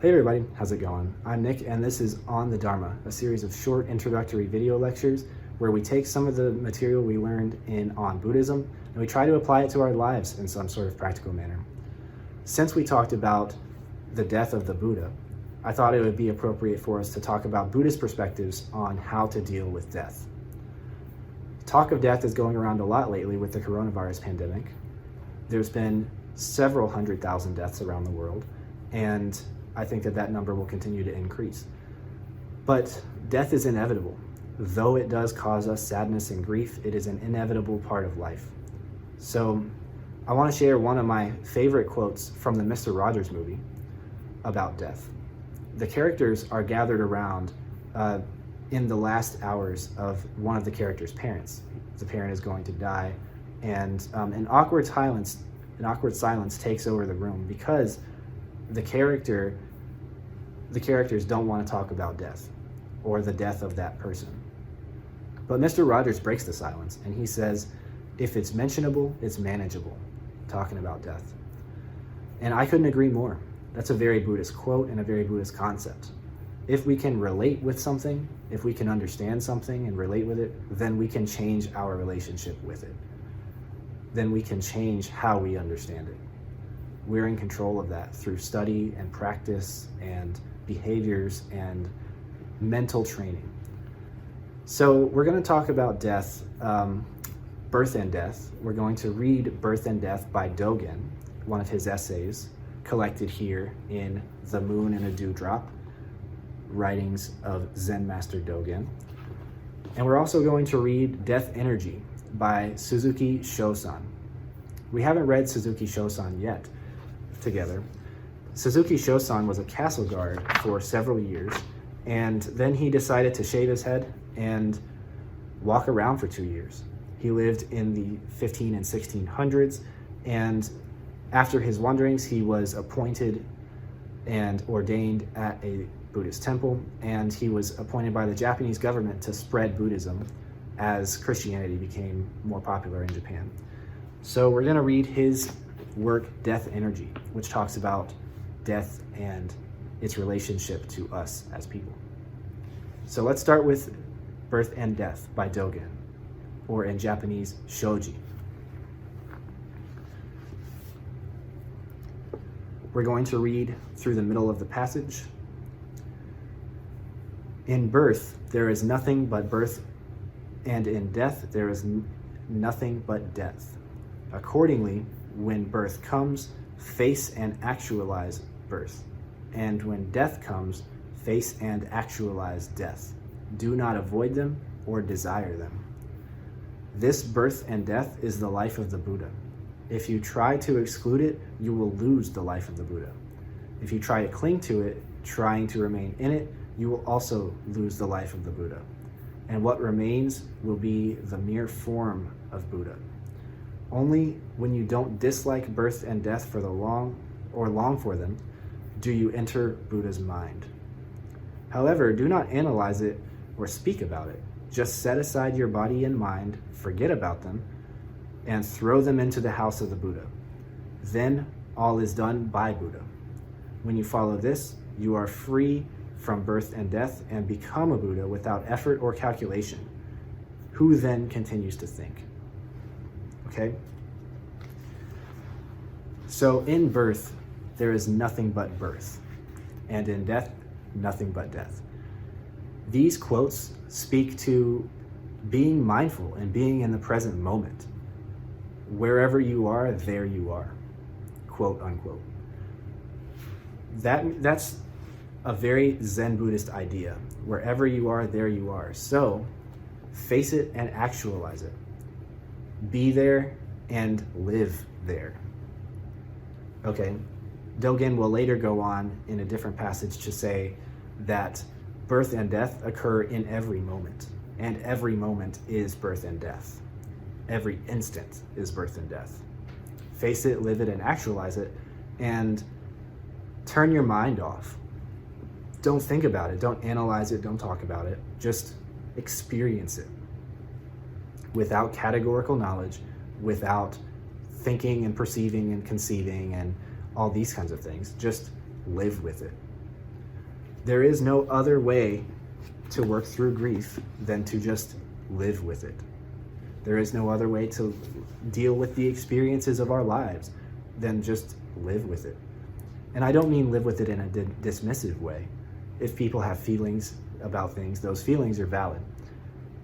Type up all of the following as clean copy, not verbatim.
Hey everybody, how's it going? I'm Nick and this is On the Dharma, a series of short introductory video lectures where we take some of the material we learned on Buddhism and we try to apply it to our lives in some sort of practical manner. Since we talked about the death of the Buddha, I thought it would be appropriate for us to talk about Buddhist perspectives on how to deal with death. Talk of death is going around a lot lately with the coronavirus pandemic. There's been several 100,000 deaths around the world, and I think that number will continue to increase. But death is inevitable. Though it does cause us sadness and grief, it is an inevitable part of life. So I want to share one of my favorite quotes from the Mr. Rogers movie about death. The characters are gathered around in the last hours of one of the characters' parents. The parent is going to die, and an awkward silence takes over the room because the characters don't want to talk about death or the death of that person. But Mr. Rogers breaks the silence and he says, if it's mentionable, it's manageable, talking about death. And I couldn't agree more. That's a very Buddhist quote and a very Buddhist concept. If we can relate with something, if we can understand something and relate with it, then we can change our relationship with it. Then we can change how we understand it. We're in control of that through study and practice and behaviors and mental training. So we're going to talk about death, birth and death. We're going to read Birth and Death by Dogen, one of his essays collected here in The Moon and a Dewdrop, writings of Zen Master Dogen. And we're also going to read Death Energy by Suzuki Shosan. We haven't read Suzuki Shosan yet together. Suzuki Shosan was a castle guard for several years, and then he decided to shave his head and walk around for 2 years. He lived in the 15 and 1600s, and after his wanderings, he was appointed and ordained at a Buddhist temple, and he was appointed by the Japanese government to spread Buddhism as Christianity became more popular in Japan. So we're going to read his work, Death Energy, which talks about death and its relationship to us as people. So let's start with Birth and Death by Dogen, or in Japanese, Shoji. We're going to read through the middle of the passage. In birth, there is nothing but birth, and in death, there is nothing but death. Accordingly, when birth comes, face and actualize birth. And when death comes, face and actualize death. Do not avoid them or desire them. This birth and death is the life of the Buddha. If you try to exclude it, you will lose the life of the Buddha. If you try to cling to it, trying to remain in it, you will also lose the life of the Buddha. And what remains will be the mere form of Buddha. Only when you don't dislike birth and death for long for them, do you enter Buddha's mind. However, do not analyze it or speak about it. Just set aside your body and mind, forget about them, and throw them into the house of the Buddha. Then all is done by Buddha. When you follow this, you are free from birth and death and become a Buddha without effort or calculation. Who then continues to think? Okay? So in birth, there is nothing but birth, and in death, nothing but death. These quotes speak to being mindful and being in the present moment. Wherever you are, there you are, quote unquote. That's a very Zen Buddhist idea. Wherever you are, there you are. So face it and actualize it. Be there and live there. Okay, Dogen will later go on in a different passage to say that birth and death occur in every moment, and every moment is birth and death. Every instant is birth and death. Face it, live it, and actualize it, and turn your mind off. Don't think about it, don't analyze it, don't talk about it. Just experience it without categorical knowledge, without thinking and perceiving and conceiving and all these kinds of things. Just live with it. There is no other way to work through grief than to just live with it. There is no other way to deal with the experiences of our lives than just live with it. And I don't mean live with it in a dismissive way. If people have feelings about things, those feelings are valid.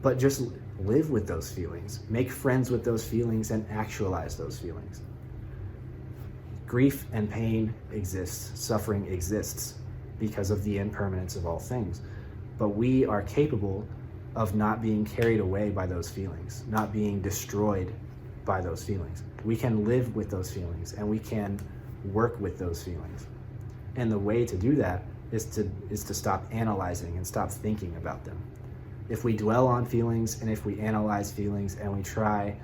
But just live with those feelings. Make friends with those feelings and actualize those feelings. Grief and pain exists. Suffering exists because of the impermanence of all things. But we are capable of not being carried away by those feelings, not being destroyed by those feelings. We can live with those feelings and we can work with those feelings. And the way to do that is to stop analyzing and stop thinking about them. If we dwell on feelings and if we analyze feelings and we try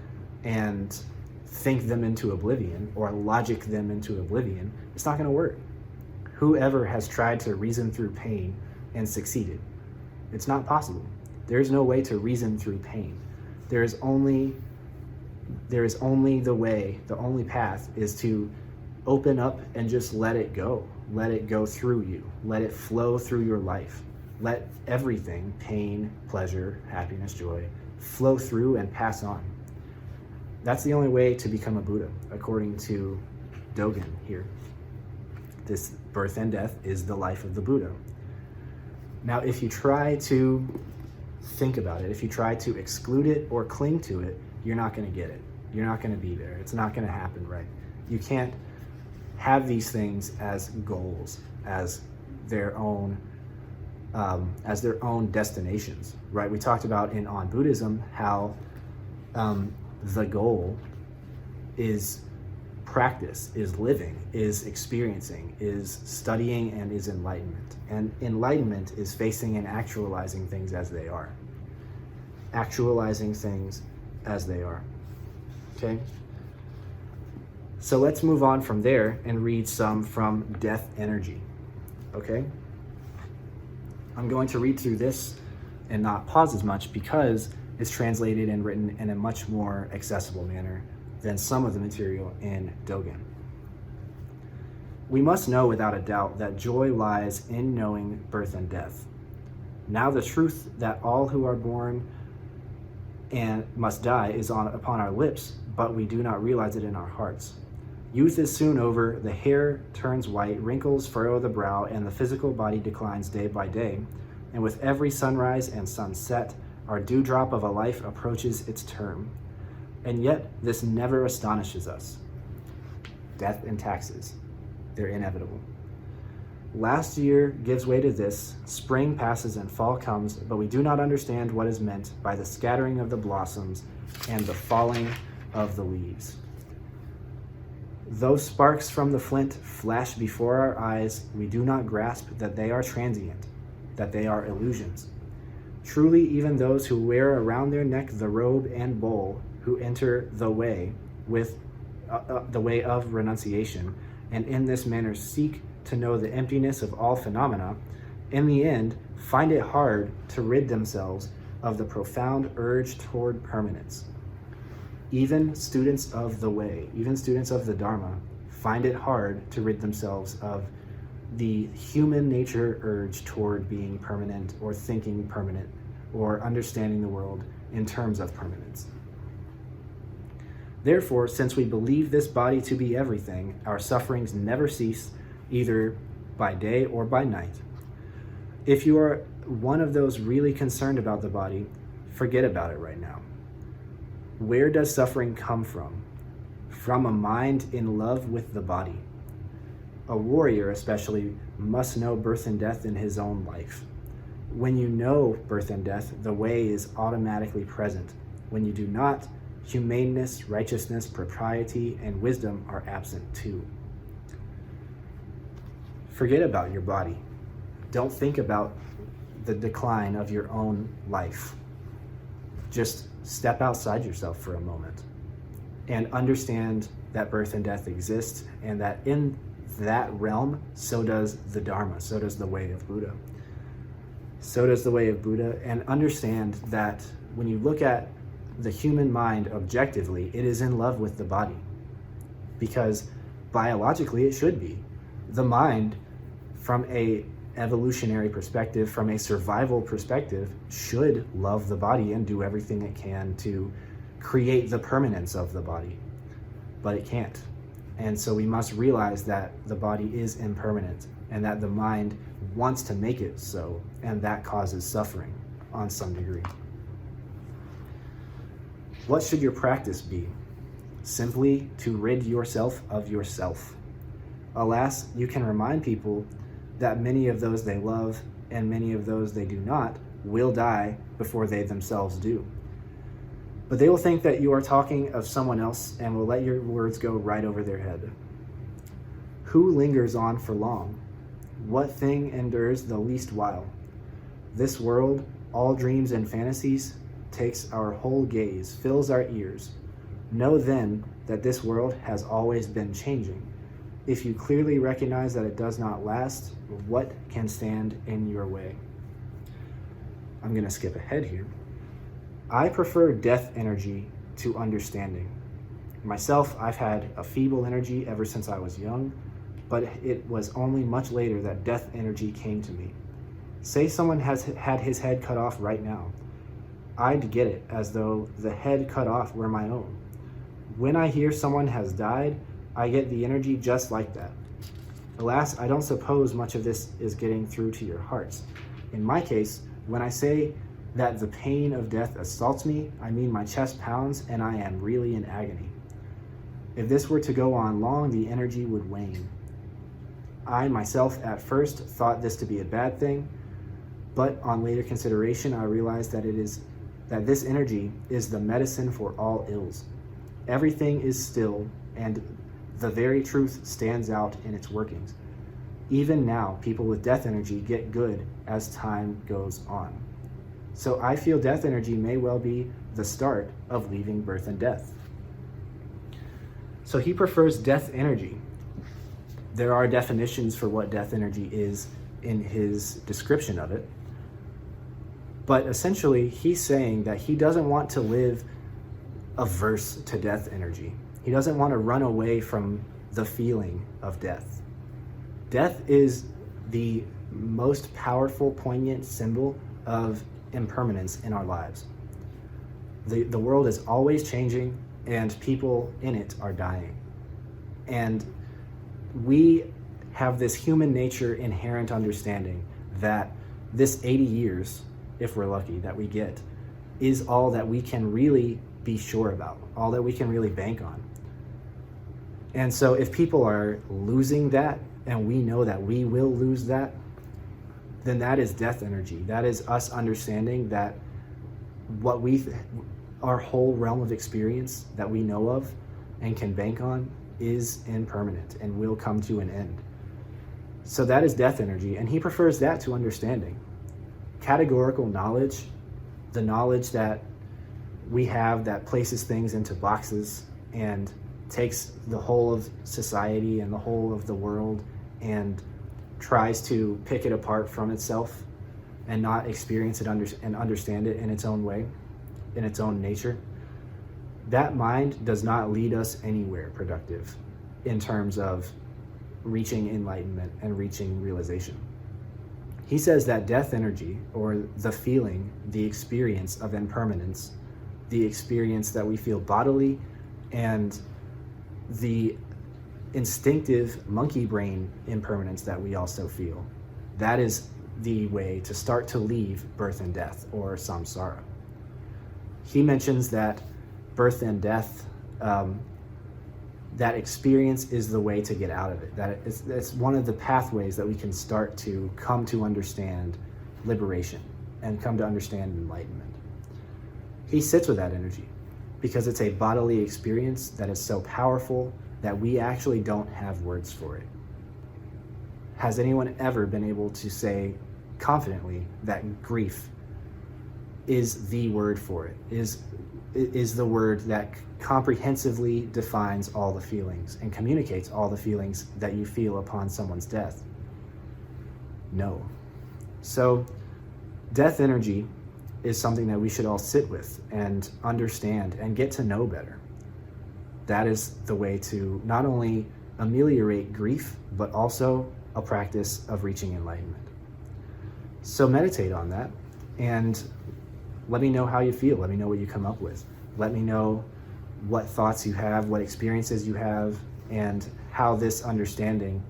and think them into oblivion or logic them into oblivion, it's not going to work. Whoever has tried to reason through pain and succeeded? It's not possible. There is no way to reason through pain. There is only the way, the only path is to open up and just let it go. Let it go through you. Let it flow through your life. Let everything, pain, pleasure, happiness, joy, flow through and pass on. That's the only way to become a Buddha, according to Dogen here. This birth and death is the life of the Buddha. Now, if you try to think about it, if you try to exclude it or cling to it, you're not going to get it. You're not going to be there. It's not going to happen, right? You can't have these things as goals, as their own destinations, right? We talked about on Buddhism how the goal is practice, is living, is experiencing, is studying, and is enlightenment. And enlightenment is facing and actualizing things as they are. Actualizing things as they are. Okay? So let's move on from there and read some from Death Energy. Okay? I'm going to read through this and not pause as much because it's translated and written in a much more accessible manner than some of the material in Dogen. We must know without a doubt that joy lies in knowing birth and death. Now the truth that all who are born and must die is upon our lips, but we do not realize it in our hearts. Youth is soon over, the hair turns white, wrinkles furrow the brow, and the physical body declines day by day. And with every sunrise and sunset, our dewdrop of a life approaches its term. And yet, this never astonishes us. Death and taxes, they're inevitable. Last year gives way to this, spring passes and fall comes, but we do not understand what is meant by the scattering of the blossoms and the falling of the leaves. Though sparks from the flint flash before our eyes, we do not grasp that they are transient, that they are illusions. Truly, even those who wear around their neck the robe and bowl, who enter the way with the way of renunciation, and in this manner seek to know the emptiness of all phenomena, in the end find it hard to rid themselves of the profound urge toward permanence. Even students of the way, even students of the Dharma, find it hard to rid themselves of the human nature urge toward being permanent or thinking permanent or understanding the world in terms of permanence. Therefore, since we believe this body to be everything, our sufferings never cease, either by day or by night. If you are one of those really concerned about the body, forget about it right now. Where does suffering come from? From a mind in love with the body. A warrior, especially, must know birth and death in his own life. When you know birth and death, the way is automatically present. When you do not, humaneness, righteousness, propriety, and wisdom are absent too. Forget about your body. Don't think about the decline of your own life. Just step outside yourself for a moment and understand that birth and death exist, and that in that realm, so does the Dharma, so does the way of Buddha. So does the way of Buddha, and understand that when you look at the human mind objectively, it is in love with the body, because biologically it should be. The mind, from a evolutionary perspective, from a survival perspective, should love the body and do everything it can to create the permanence of the body. But it can't. And so we must realize that the body is impermanent and that the mind wants to make it so, and that causes suffering on some degree. What should your practice be? Simply to rid yourself of yourself. Alas, you can remind people that many of those they love and many of those they do not will die before they themselves do. But they will think that you are talking of someone else and will let your words go right over their head. Who lingers on for long? What thing endures the least while? This world, all dreams and fantasies, takes our whole gaze, fills our ears. Know then that this world has always been changing. If you clearly recognize that it does not last, what can stand in your way? I'm going to skip ahead here. I prefer death energy to understanding. Myself, I've had a feeble energy ever since I was young, but it was only much later that death energy came to me. Say someone has had his head cut off right now. I'd get it as though the head cut off were my own. When I hear someone has died, I get the energy just like that. Alas, I don't suppose much of this is getting through to your hearts. In my case, when I say that the pain of death assaults me, I mean my chest pounds and I am really in agony. If this were to go on long, the energy would wane. I myself at first thought this to be a bad thing, but on later consideration, I realized that this energy is the medicine for all ills. Everything is still, and the very truth stands out in its workings. Even now, people with death energy get good as time goes on. So I feel death energy may well be the start of leaving birth and death. So he prefers death energy. There are definitions for what death energy is in his description of it. But essentially, he's saying that he doesn't want to live averse to death energy. He doesn't want to run away from the feeling of death. Death is the most powerful, poignant symbol of impermanence in our lives. The world is always changing and people in it are dying. And we have this human nature inherent understanding that this 80 years, if we're lucky, that we get, is all that we can really be sure about, all that we can really bank on. And so if people are losing that, and we know that we will lose that, then that is death energy. That is us understanding that what our whole realm of experience that we know of and can bank on is impermanent and will come to an end. So that is death energy, and he prefers that to understanding. Categorical knowledge, the knowledge that we have that places things into boxes and takes the whole of society and the whole of the world and tries to pick it apart from itself and not experience it and understand it in its own way, in its own nature. That mind does not lead us anywhere productive in terms of reaching enlightenment and reaching realization. He says that death energy, or the feeling, the experience of impermanence, the experience that we feel bodily, and the instinctive monkey brain impermanence that we also feel, that is the way to start to leave birth and death, or samsara. He mentions that birth and death, that experience is the way to get out of it. That it's one of the pathways that we can start to come to understand liberation and come to understand enlightenment. He sits with that energy because it's a bodily experience that is so powerful that we actually don't have words for it. Has anyone ever been able to say confidently that grief is the word for it, is the word that comprehensively defines all the feelings and communicates all the feelings that you feel upon someone's death? No. So death energy is something that we should all sit with and understand and get to know better. That is the way to not only ameliorate grief, but also a practice of reaching enlightenment. So meditate on that and let me know how you feel. Let me know what you come up with. Let me know what thoughts you have, what experiences you have, and how this understanding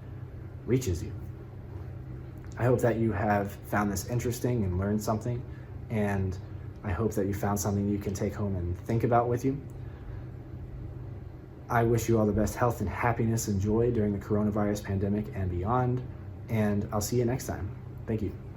reaches you. I hope that you have found this interesting and learned something, and I hope that you found something you can take home and think about with you. I wish you all the best health and happiness and joy during the coronavirus pandemic and beyond, and I'll see you next time. Thank you.